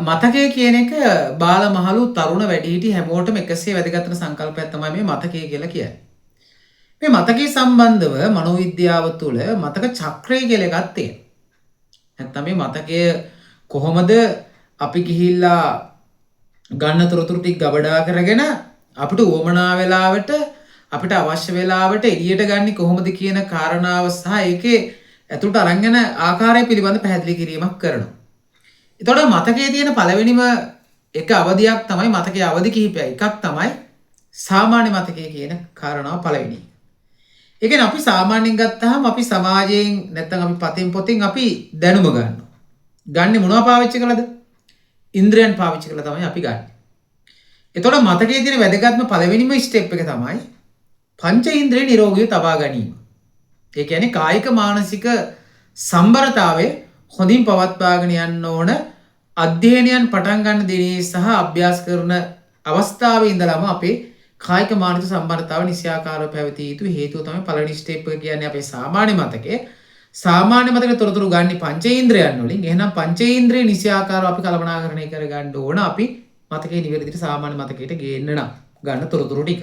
මතකය කියන එක බාල මහලු තරුණ වැඩිහිටි හැමෝටම එකසේ වැදගත් වෙන සංකල්පයක් තමයි මේ මතකය කියලා කියන්නේ. මේ මතකයේ සම්බන්ධව මනෝවිද්‍යාව තුළ මතක චක්‍රය කියලා එකක් තියෙනවා. නැත්නම් මේ මතකය කොහොමද අපි ගිහිල්ලා ගන්න තොරතුරු ටික ගබඩා කරගෙන අපිට උවමනා වෙලාවට අපිට අවශ්‍ය වෙලාවට එළියට ගන්නේ කොහොමද කියන කාරණාව සහ ඒකේ ඇතුළට අරන් යන ආකාරය පිළිබඳ පැහැදිලි කිරීමක් කරනවා. එතකොට මතකයේ තියෙන පළවෙනිම එක අවධියක් තමයි මතකයේ අවධි කිහිපයක්. එකක් තමයි සාමාන්‍ය මතකය කියන කාරණාව පළවෙනි. ඒ කියන්නේ අපි සාමාන්‍යයෙන් ගත්තාම අපි සමාජයෙන් නැත්නම් අපි පතෙන් පොතෙන් අපි දැනුම ගන්නවා. ගන්නේ මොනවා පාවිච්චි කළාද? ඉන්ද්‍රයන් පාවිච්චි කළා තමයි අපි ගන්න. එතකොට මතකයේ තියෙන වැදගත්ම පළවෙනිම ස්ටෙප් එක තමයි පංච ඉන්ද්‍රිය නිරෝගීව තබා ගැනීම. ඒ කියන්නේ කායික මානසික සම්බරතාවය හොඳින් පවත්වාගෙන යන්න ඕන අධ්‍යයනයන් පටන් ගන්න දිනේ සහ අභ්‍යාස කරන අවස්ථාවේ ඉඳලම අපේ කායික මානසික සම්බරතාව නිසියාකාරව පැවතිය යුතු හේතුව තමයි පළවෙනි ස්ටෙප් එක කියන්නේ අපේ සාමාන්‍ය මතකයේ. සාමාන්‍ය මතකයේ තොරතුරු ගන්න පංචේන්ද්‍රයන් වලින්. එහෙනම් පංචේන්ද්‍රිය නිසියාකාරව අපි කළමනාකරණය කර ගන්න ඕන අපි මතකයේ නිවැරදිට සාමාන්‍ය මතකයට ගේන්න නම් ගන්න තොරතුරු ටික.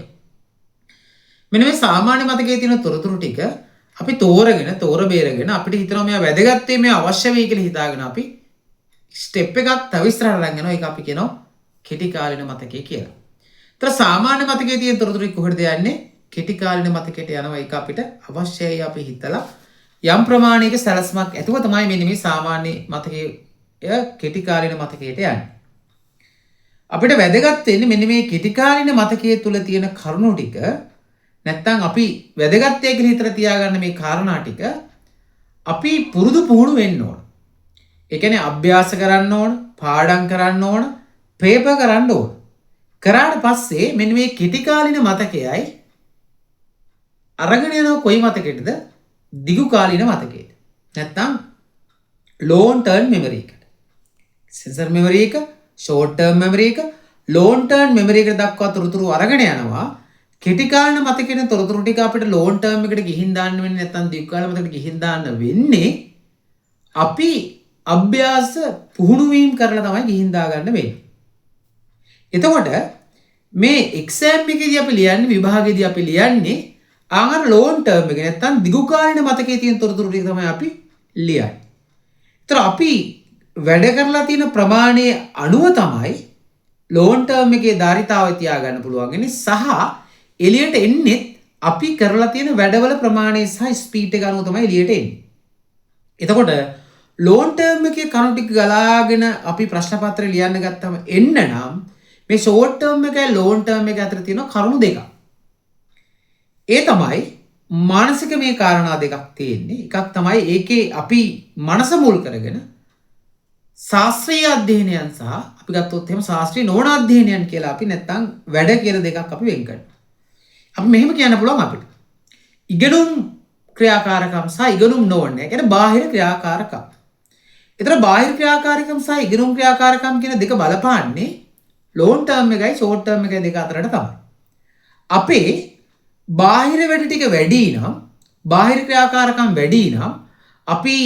මෙන්න මේ සාමාන්‍ය මතකයේ තියෙන තොරතුරු ටික අපි තෝර බේරගෙන අපිට හිතනවා මේවා වැදගත් මේ අවශ්‍ය වෙයි කියලා හිතාගෙන අපි ස්ටෙප් එකක් තව ඉස්සරහට අරන් යනවා. ඒක අපි කියනවා කෙටි කාලින මතකය කියලා. ඒතර සාමාන්‍ය මතකයේ තියෙන තොරතුරු කොහෙද යන්නේ? කෙටි කාලින මතකයට යනවා. ඒක අපිට අවශ්‍යයි අපි හිතලා යම් ප්‍රමාණයක සැලැස්මක් ඇතුව තමයි මෙන්න මේ සාමාන්‍ය මතකයේ කෙටි කාලින මතකයට යන්නේ. අපිට වැදගත් වෙන්නේ මෙන්න මේ කෙටි කාලින මතකයේ තුල තියෙන කරුණු ටික නැත්තම් අපි වැදගත් කියලා හිතලා තියාගන්න මේ කාරණා ටික අපි පුරුදු පුහුණු වෙන්න ඕන. ඒ කියන්නේ අභ්‍යාස කරන්න ඕන, පාඩම් කරන්න ඕන, පේපර් කරන්න ඕන. කරාට පස්සේ මෙන්න මේ කෙටි කාලින මතකයයි අරගෙන යන කොයි මතකයටද? දිගු කාලින මතකයට. නැත්තම් long term memory එකට. sensor memory එක, short term memory එක, long term memory එකට දක්වා තොරතුරු අරගෙන යනවා. කෙටි කාලින මතකයේ තොරතුරු ටික අපිට long term එකට ගිහින් දාන්න වෙන්නේ නැත්නම් දිගු කාල මතකයට ගිහින් දාන්න වෙන්නේ අපි අභ්‍යාස පුහුණු වීම කරලා තමයි ගිහින් දාගන්න වෙන්නේ. එතකොට මේ එක්සෑම් එකේදී අපි ලියන්නේ විභාගයේදී අපි ලියන්නේ ආහාර long term එක නැත්නම් දිගු කාලින මතකයේ තියෙන තොරතුරු ටික තමයි අපි ලියන්නේ. ඒතර අපි වැඩ කරලා තියෙන ප්‍රමාණයේ අණුව තමයි long term එකේ ධාරිතාවය තියාගන්න පුළුවන් වෙන්නේ සහ එළියට එන්නේ අපි කරලා තියෙන වැඩවල ප්‍රමාණය සහ ස්පීඩ් එක අනුව තමයි එළියට එන්නේ. එතකොට long term එකේ කරුණු ටික ගලාගෙන අපි ප්‍රශ්න පත්‍රය ලියන්න ගත්තම එන්න නම් මේ short term එකයි long term එක අතර තියෙන කරුණු දෙකක්. ඒ තමයි මානසික මේ කාරණා දෙකක් තියෙන්නේ. එකක් තමයි ඒකේ අපි මනස මුල් කරගෙන ශාස්ත්‍රීය අධ්‍යයනයන් සහ අපි ගත්තොත් එහෙම ශාස්ත්‍රීය නොවන අධ්‍යයනයන් කියලා අපි නැත්තම් වැඩ කියලා දෙකක් අපි වෙන් කරනවා. අපි මෙහෙම කියන්න පුළුවන් අපිට. ඉගෙනුම් ක්‍රියාකාරකම් සහ ඉගෙනුම් නොවන. ඒ කියන්නේ බාහිර ක්‍රියාකාරකම්. ඒතර බාහිර ක්‍රියාකාරකම් සහ ඉගෙනුම් ක්‍රියාකාරකම් කියන දෙක බලපාන්නේ long term එකයි short term එකයි දෙක අතරට තමයි. අපේ බාහිර වැඩ ටික වැඩි නම් බාහිර ක්‍රියාකාරකම් වැඩි නම් අපි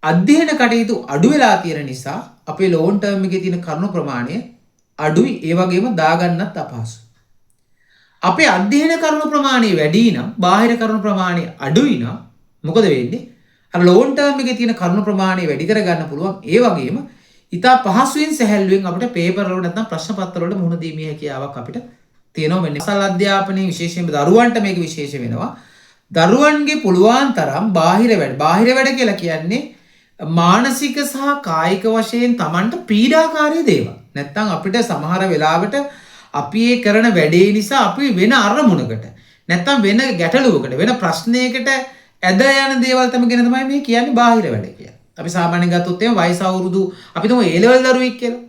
අධ්‍යයන කටයුතු අඩු වෙලා තියෙන නිසා අපේ long term එකේ තියෙන කරුණු ප්‍රමාණය අඩුයි. ඒ වගේම දාගන්නත් අපහසුයි. අපේ අධ්‍යයන කරුණු ප්‍රමාණය වැඩි නම් බාහිර කරුණු ප්‍රමාණය අඩුයි නම් මොකද වෙන්නේ? අර long term එකේ තියෙන කරුණු ප්‍රමාණය වැඩි කරගන්න පුළුවන්. ඒ වගේම ඉතා පහසුවෙන් සැහැල්ලුවෙන් අපිට පේපර් වල නැත්නම් ප්‍රශ්න පත්‍ර වලට මුහුණ දීමේ හැකියාවක් අපිට තියෙනවා. වෙන්නේ සල් අධ්‍යාපනයේ විශේෂයෙන්ම දරුවන්ට මේක විශේෂ වෙනවා. දරුවන්ගේ පුළුවන් තරම් බාහිර වැඩ කියලා කියන්නේ මානසික සහ කායික වශයෙන් Tamanට පීඩාකාරී දේවල්. නැත්නම් අපිට සමහර වෙලාවට අපි ඒ කරන වැඩේ නිසා අපි වෙන අරමුණකට නැත්නම් වෙන ගැටලුවකට වෙන ප්‍රශ්නයකට ඇද යන දේවල් තමයි මේ කියන්නේ බාහිර වැඩ කියලා. අපි සාමාන්‍යයෙන් ගත්තොත් එහෙම වයස අවුරුදු අපි තුමු A level දරුවෙක් කියලා.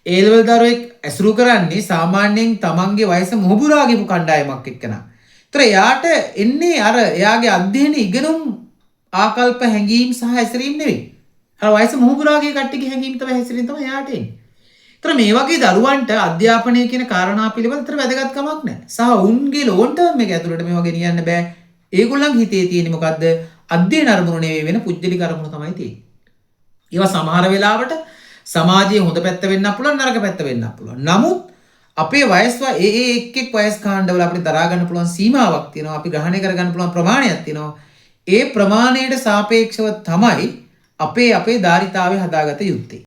A level දරුවෙක් ඇසුරු කරන්නේ සාමාන්‍යයෙන් තමන්ගේ වයස මුහුබුරා ගිහපු කණ්ඩායමක් එක්කන. ඒතර එයාට එන්නේ අර එයාගේ අධ්‍යයන ඉගෙනුම් ආකල්ප හැඟීම් සහ හැසිරීම් නෙවෙයි. අර වයස මුහුබුරාගේ කට්ටියගේ හැඟීම් තමයි හැසිරීම් තමයි එයාට එන්නේ. ඒතර මේ වගේ දරුවන්ට අධ්‍යාපනය කියන කාරණා පිළිබඳ අතර වැදගත්කමක් නැහැ. සහ උන්ගේ long term එක ඇතුළට මේවා ගෙනියන්න බෑ. ඒගොල්ලන් හිතේ තියෙන්නේ මොකද්ද? අධ්‍යයන අරමුණු නෙවෙයි වෙන පුජ්‍යලික අරමුණු තමයි තියෙන්නේ. ඒවා සමහර වෙලාවට සමාජයේ හොඳ පැත්ත වෙන්නත් පුළුවන් නරක පැත්ත වෙන්නත් පුළුවන්. නමුත් අපේ වයස් එක් වයස් කාණ්ඩවල අපිට දරා ගන්න පුළුවන් සීමාවක් තියෙනවා. අපි ග්‍රහණය කර ගන්න පුළුවන් ප්‍රමාණයක් තියෙනවා. ඒ ප්‍රමාණයට සාපේක්ෂව තමයි අපේ ධාරිතාවය හදාගත යුත්තේ.